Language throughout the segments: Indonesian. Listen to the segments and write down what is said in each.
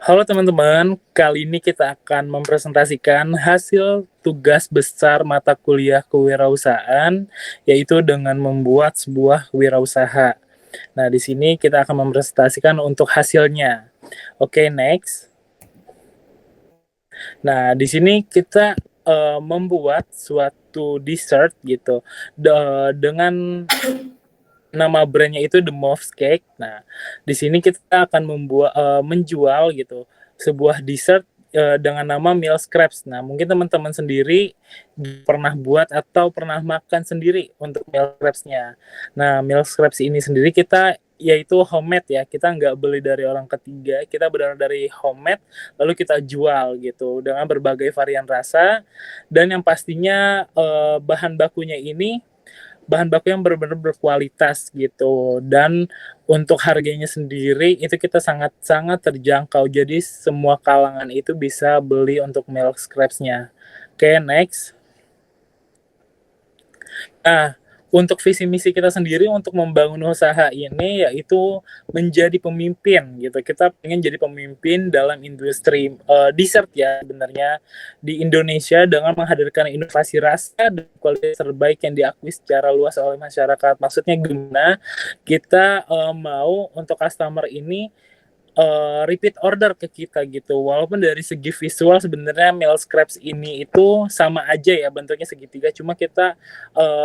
Halo teman-teman, kali ini kita akan mempresentasikan hasil tugas besar mata kuliah kewirausahaan, yaitu dengan membuat sebuah wirausaha. Nah, di sini kita akan mempresentasikan untuk hasilnya. Oke, next. Nah, di sini kita membuat suatu dessert gitu dengan nama brandnya itu The Moves Cake. Nah, di sini kita akan menjual gitu sebuah dessert dengan nama Milk Crepes. Nah, mungkin teman-teman sendiri pernah buat atau pernah makan sendiri untuk Milk Crepes-nya. Nah, Milk Crepes ini sendiri kita yaitu homemade ya, kita nggak beli dari orang ketiga, kita benar dari homemade lalu kita jual gitu dengan berbagai varian rasa, dan yang pastinya bahan bakunya ini bahan baku yang benar-benar berkualitas gitu, dan untuk harganya sendiri itu kita sangat-sangat terjangkau, jadi semua kalangan itu bisa beli untuk milk scrapes-nya. Oke, next. Nah, untuk visi misi kita sendiri untuk membangun usaha ini yaitu menjadi pemimpin gitu. Kita pengen jadi pemimpin dalam industri dessert ya sebenarnya di Indonesia dengan menghadirkan inovasi rasa dan kualitas terbaik yang diakui secara luas oleh masyarakat. Maksudnya gimana? Kita mau untuk customer ini repeat order ke kita gitu. Walaupun dari segi visual sebenarnya meal scraps ini itu sama aja ya bentuknya segitiga, cuma kita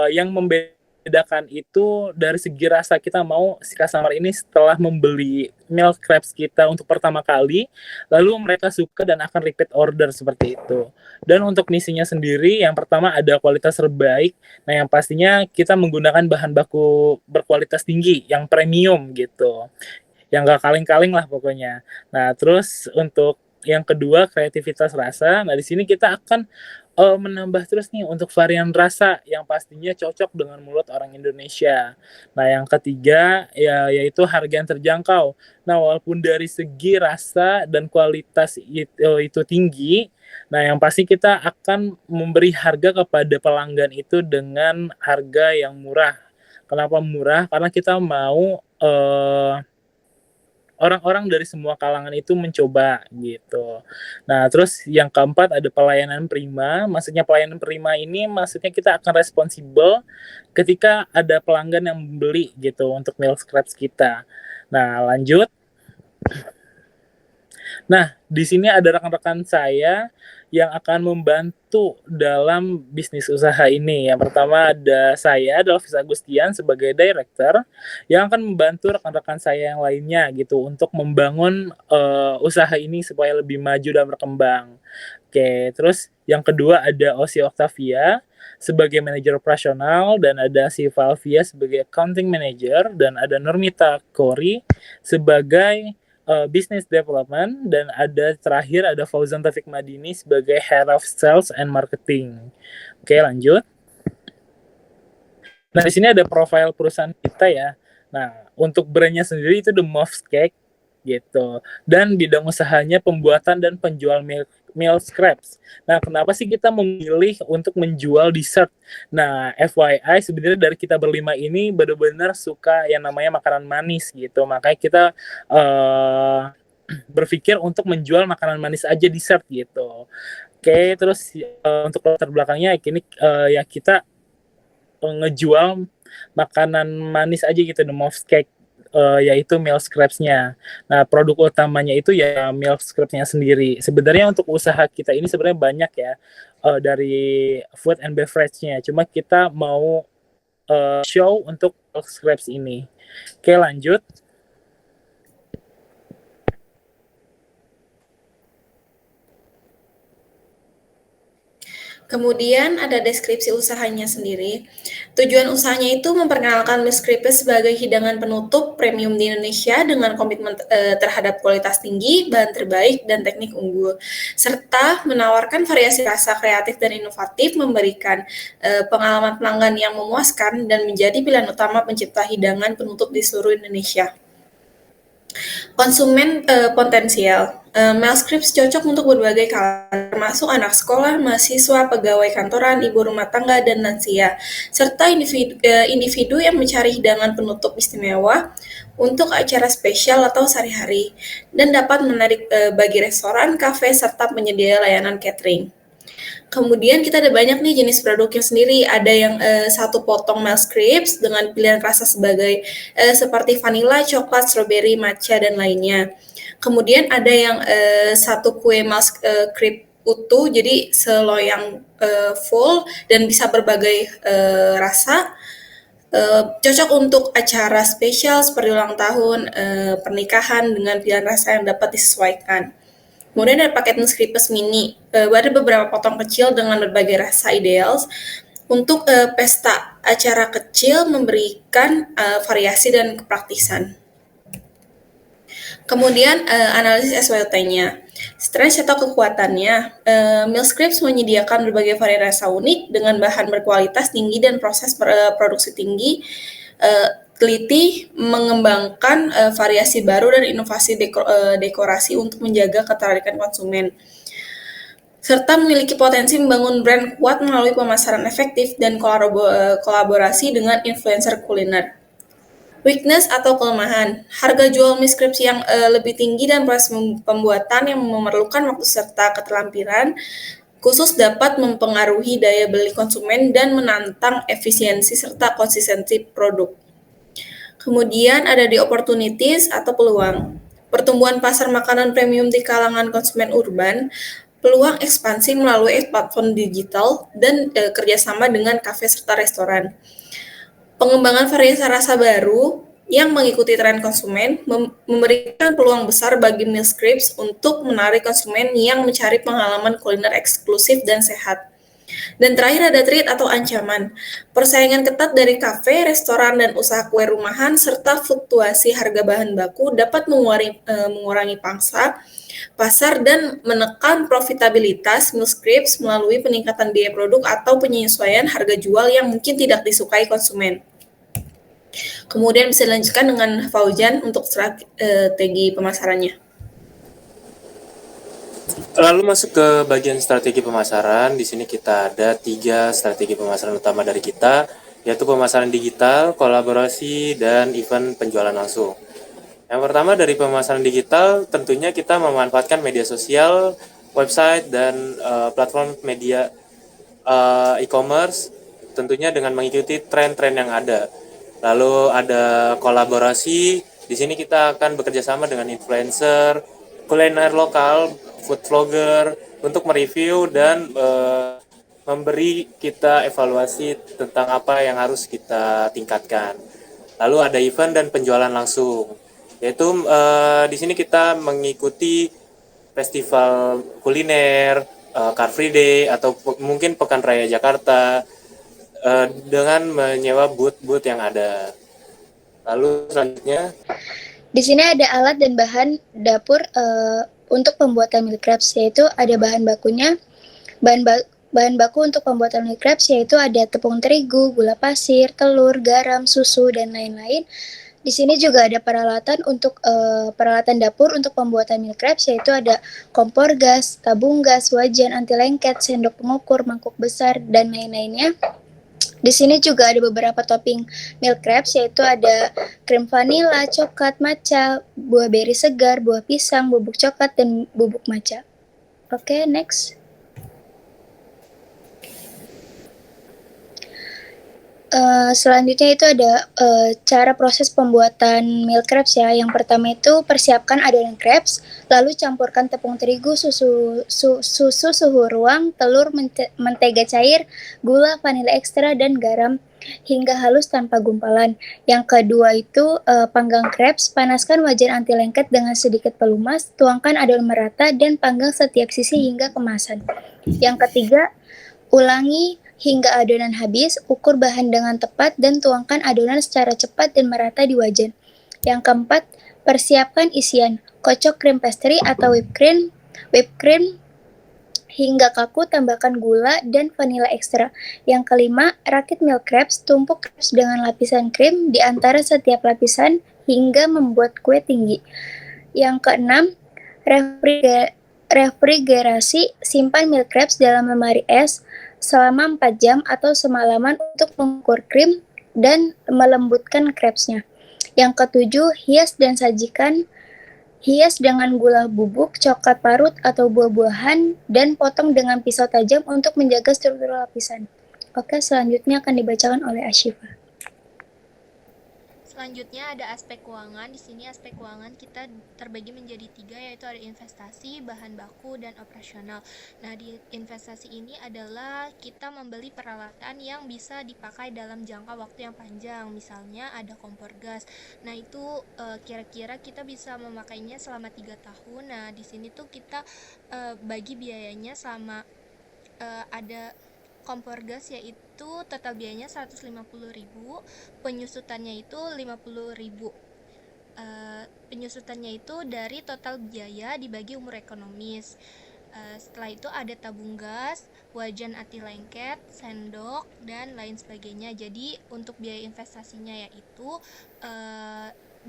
yang membedakan itu dari segi rasa. Kita mau si customer ini setelah membeli meal scraps kita untuk pertama kali, lalu mereka suka dan akan repeat order seperti itu. Dan untuk misinya sendiri, yang pertama ada kualitas terbaik. Nah, yang pastinya kita menggunakan bahan baku berkualitas tinggi, yang premium gitu, yang gak kaleng-kaleng lah pokoknya. Nah, terus untuk yang kedua kreativitas rasa. Nah, di sini kita akan menambah terus nih untuk varian rasa yang pastinya cocok dengan mulut orang Indonesia. Nah, yang ketiga ya yaitu harga yang terjangkau. Nah, walaupun dari segi rasa dan kualitas itu tinggi, nah yang pasti kita akan memberi harga kepada pelanggan itu dengan harga yang murah. Kenapa murah? Karena kita mau orang-orang dari semua kalangan itu mencoba gitu. Nah, terus yang keempat ada pelayanan prima. Maksudnya pelayanan prima ini maksudnya kita akan responsibel ketika ada pelanggan yang membeli gitu untuk meal scraps kita. Nah, lanjut. Nah, di sini ada rekan-rekan saya yang akan membantu dalam bisnis usaha ini. Yang pertama ada saya, Dalvis Agustian sebagai director yang akan membantu rekan-rekan saya yang lainnya gitu untuk membangun usaha ini supaya lebih maju dan berkembang. Oke, terus yang kedua ada Osi Octavia sebagai manajer operasional, dan ada si Valvia sebagai accounting manager, dan ada Normita Kori sebagai business development, dan ada terakhir ada Fauzan Taufik Madini sebagai head of sales and marketing. Oke, lanjut. Nah, di sini ada profil perusahaan kita ya. Nah, untuk brandnya sendiri itu The Moves Cake gitu. Dan bidang usahanya pembuatan dan penjual meal scraps. Nah, kenapa sih kita memilih untuk menjual dessert? Nah, FYI sebenarnya dari kita berlima ini benar-benar suka yang namanya makanan manis gitu. Makanya kita berpikir untuk menjual makanan manis aja, dessert gitu. Oke, terus untuk latar belakangnya ini ya kita ngejual makanan manis aja gitu, the Moves Cake, yaitu milk scraps-nya. Nah, produk utamanya itu ya milk scraps-nya sendiri. Sebenarnya untuk usaha kita ini sebenarnya banyak ya, dari food and beverage-nya. Cuma kita mau show untuk milk scraps ini. Oke, lanjut. Kemudian ada deskripsi usahanya sendiri. Tujuan usahanya itu memperkenalkan Miss Crepes sebagai hidangan penutup premium di Indonesia dengan komitmen terhadap kualitas tinggi, bahan terbaik, dan teknik unggul, serta menawarkan variasi rasa kreatif dan inovatif, memberikan pengalaman pelanggan yang memuaskan, dan menjadi pilihan utama pencipta hidangan penutup di seluruh Indonesia. Konsumen potensial. Mailscripts cocok untuk berbagai kalangan, termasuk anak sekolah, mahasiswa, pegawai kantoran, ibu rumah tangga, dan lansia, serta individu yang mencari hidangan penutup istimewa untuk acara spesial atau sehari-hari, dan dapat menarik bagi restoran, kafe, serta penyedia layanan catering. Kemudian kita ada banyak nih jenis produknya sendiri. Ada yang satu potong milk crepes dengan pilihan rasa sebagai seperti vanilla, coklat, strawberry, matcha dan lainnya. Kemudian ada yang satu kue milk crepe utuh, jadi seloyang full dan bisa berbagai rasa. Cocok untuk acara spesial seperti ulang tahun, pernikahan dengan pilihan rasa yang dapat disesuaikan. Kemudian ada paket Nuskrippers mini, ada beberapa potong kecil dengan berbagai rasa ideal untuk pesta acara kecil memberikan variasi dan kepraktisan. Kemudian analisis SWOT-nya. Strength atau kekuatannya, Millscripts menyediakan berbagai varian rasa unik dengan bahan berkualitas tinggi dan proses produksi tinggi, teliti mengembangkan variasi baru dan inovasi dekorasi untuk menjaga ketertarikan konsumen, serta memiliki potensi membangun brand kuat melalui pemasaran efektif dan kolaborasi dengan influencer kuliner. Weakness atau kelemahan, harga jual Millscripts yang lebih tinggi dan proses pembuatan yang memerlukan waktu serta keterampilan khusus dapat mempengaruhi daya beli konsumen dan menantang efisiensi serta konsistensi produk. Kemudian ada di opportunities atau peluang. Pertumbuhan pasar makanan premium di kalangan konsumen urban, peluang ekspansi melalui platform digital dan kerjasama dengan kafe serta restoran. Pengembangan variasi rasa baru yang mengikuti tren konsumen memberikan peluang besar bagi Millscripts untuk menarik konsumen yang mencari pengalaman kuliner eksklusif dan sehat. Dan terakhir ada threat atau ancaman. Persaingan ketat dari kafe, restoran, dan usaha kue rumahan serta fluktuasi harga bahan baku dapat mengurangi pangsa pasar dan menekan profitabilitas Millscripts melalui peningkatan biaya produk atau penyesuaian harga jual yang mungkin tidak disukai konsumen. Kemudian bisa dilanjutkan dengan Fauzan untuk strategi pemasarannya. Lalu masuk ke bagian strategi pemasaran. Di sini kita ada 3 strategi pemasaran utama dari kita, yaitu pemasaran digital, kolaborasi, dan event penjualan langsung. Yang pertama dari pemasaran digital, tentunya kita memanfaatkan media sosial, website, dan platform media e-commerce, tentunya dengan mengikuti tren-tren yang ada. Lalu ada kolaborasi, di sini kita akan bekerja sama dengan influencer, kuliner lokal, food vlogger, untuk mereview dan memberi kita evaluasi tentang apa yang harus kita tingkatkan. Lalu ada event dan penjualan langsung, yaitu di sini kita mengikuti festival kuliner, Car Free Day, atau mungkin Pekan Raya Jakarta, dengan menyewa booth-booth yang ada. Lalu selanjutnya, di sini ada alat dan bahan dapur untuk pembuatan meal crepes, yaitu ada bahan bakunya. Bahan baku untuk pembuatan meal crepes yaitu ada tepung terigu, gula pasir, telur, garam, susu, dan lain-lain. Di sini juga ada peralatan untuk peralatan dapur untuk pembuatan meal crepes, yaitu ada kompor gas, tabung gas, wajan anti lengket, sendok pengukur, mangkuk besar, dan lain-lainnya. Di sini juga ada beberapa topping milk crepes, yaitu ada krim vanila, coklat, matcha, buah beri segar, buah pisang, bubuk coklat, dan bubuk matcha. Oke, next. Selanjutnya itu ada cara proses pembuatan milk crepes ya. Yang pertama itu persiapkan adonan crepes, lalu campurkan tepung terigu, susu suhu ruang, telur, mentega cair, gula, vanila ekstra, dan garam hingga halus tanpa gumpalan. Yang kedua itu panggang crepes, panaskan wajan anti lengket dengan sedikit pelumas, tuangkan adonan merata dan panggang setiap sisi hingga kemasan. Yang ketiga, ulangi hingga adonan habis, ukur bahan dengan tepat, dan tuangkan adonan secara cepat dan merata di wajan. Yang keempat, persiapkan isian. Kocok krim pastry atau whipped cream hingga kaku, tambahkan gula dan vanila ekstra. Yang kelima, rakit milk crepes, tumpuk crepes dengan lapisan krim di antara setiap lapisan hingga membuat kue tinggi. Yang keenam, refrigerasi, simpan milk crepes dalam lemari es selama 4 jam atau semalaman untuk mengukur krim dan melembutkan crepes-nya. Yang ketujuh, hias dan sajikan. Hias dengan gula bubuk, coklat parut atau buah-buahan, dan potong dengan pisau tajam untuk menjaga struktur lapisan. Oke, selanjutnya akan dibacakan oleh Ashifa. Selanjutnya ada aspek keuangan. Di sini aspek keuangan kita terbagi menjadi 3, yaitu ada investasi, bahan baku, dan operasional. Nah, di investasi ini adalah kita membeli peralatan yang bisa dipakai dalam jangka waktu yang panjang. Misalnya ada kompor gas. Nah, itu kira-kira kita bisa memakainya selama 3 tahun. Nah, di sini tuh kita bagi biayanya selama ada kompor gas, yaitu total biayanya 150.000, penyusutannya itu 50.000. Penyusutannya itu dari total biaya dibagi umur ekonomis. Setelah itu ada tabung gas, wajan anti lengket, sendok, dan lain sebagainya. Jadi untuk biaya investasinya yaitu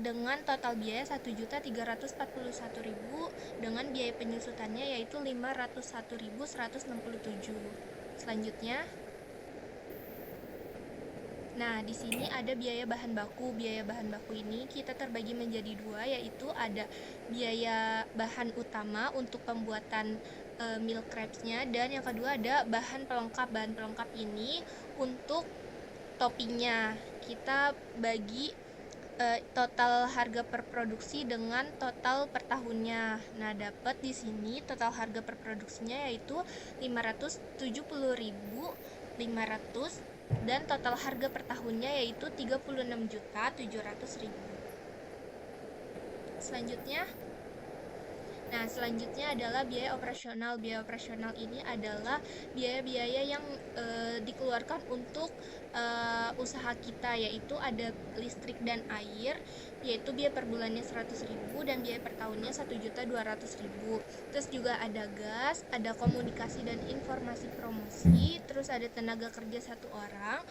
dengan total biaya 1.341.000 dengan biaya penyusutannya yaitu 501.167. Selanjutnya, nah di sini ada biaya bahan baku. Biaya bahan baku ini kita terbagi menjadi 2, yaitu ada biaya bahan utama untuk pembuatan meal crepes-nya, dan yang kedua ada bahan pelengkap. Bahan pelengkap ini untuk toppingnya. Kita bagi total harga per produksi dengan total per tahunnya. Nah, dapat di sini total harga per produksinya yaitu 570.500 dan total harga per tahunnya yaitu 36.700.000. Selanjutnya adalah biaya operasional. Biaya operasional ini adalah biaya-biaya yang dikeluarkan untuk usaha kita, yaitu ada listrik dan air, yaitu biaya per bulannya 100.000 dan biaya per tahunnya 1.200.000. Terus juga ada gas, ada komunikasi dan informasi promosi, terus ada tenaga kerja 1 orang,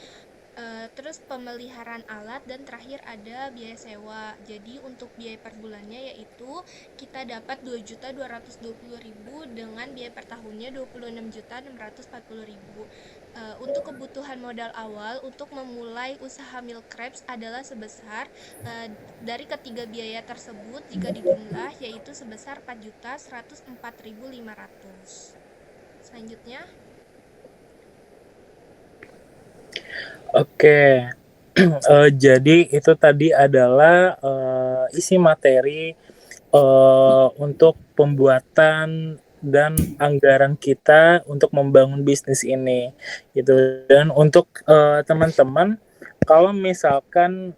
terus pemeliharaan alat, dan terakhir ada biaya sewa. Jadi untuk biaya per bulannya yaitu kita dapat 2.220.000 dengan biaya per tahunnya 26.640.000. Untuk kebutuhan modal awal untuk memulai usaha meal crepes adalah sebesar dari ketiga biaya tersebut jika dijumlah yaitu sebesar 4.104.500. Selanjutnya, Oke, jadi itu tadi adalah isi materi untuk pembuatan dan anggaran kita untuk membangun bisnis ini, gitu. Dan untuk teman-teman, kalau misalkan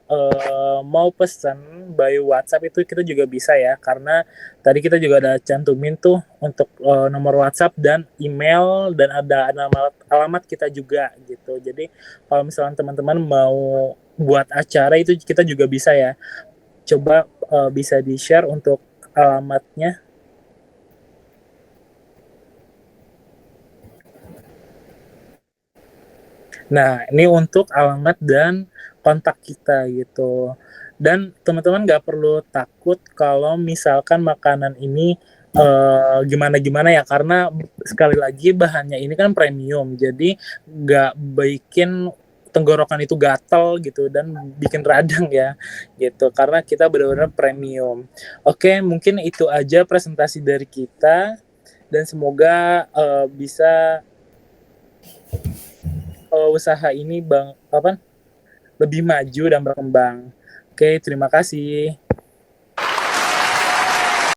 mau pesan by WhatsApp itu kita juga bisa ya, karena tadi kita juga ada cantumin tuh untuk nomor WhatsApp dan email, dan ada alamat kita juga gitu. Jadi kalau misalkan teman-teman mau buat acara itu kita juga bisa ya. Coba bisa di-share untuk alamatnya. Nah, ini untuk alamat dan kontak kita gitu. Dan teman-teman nggak perlu takut kalau misalkan makanan ini gimana-gimana ya, karena sekali lagi bahannya ini kan premium, jadi nggak bikin tenggorokan itu gatal gitu dan bikin radang ya gitu, karena kita benar-benar premium. Oke, mungkin itu aja presentasi dari kita, dan semoga bisa usaha ini lebih maju dan berkembang. Oke, terima kasih.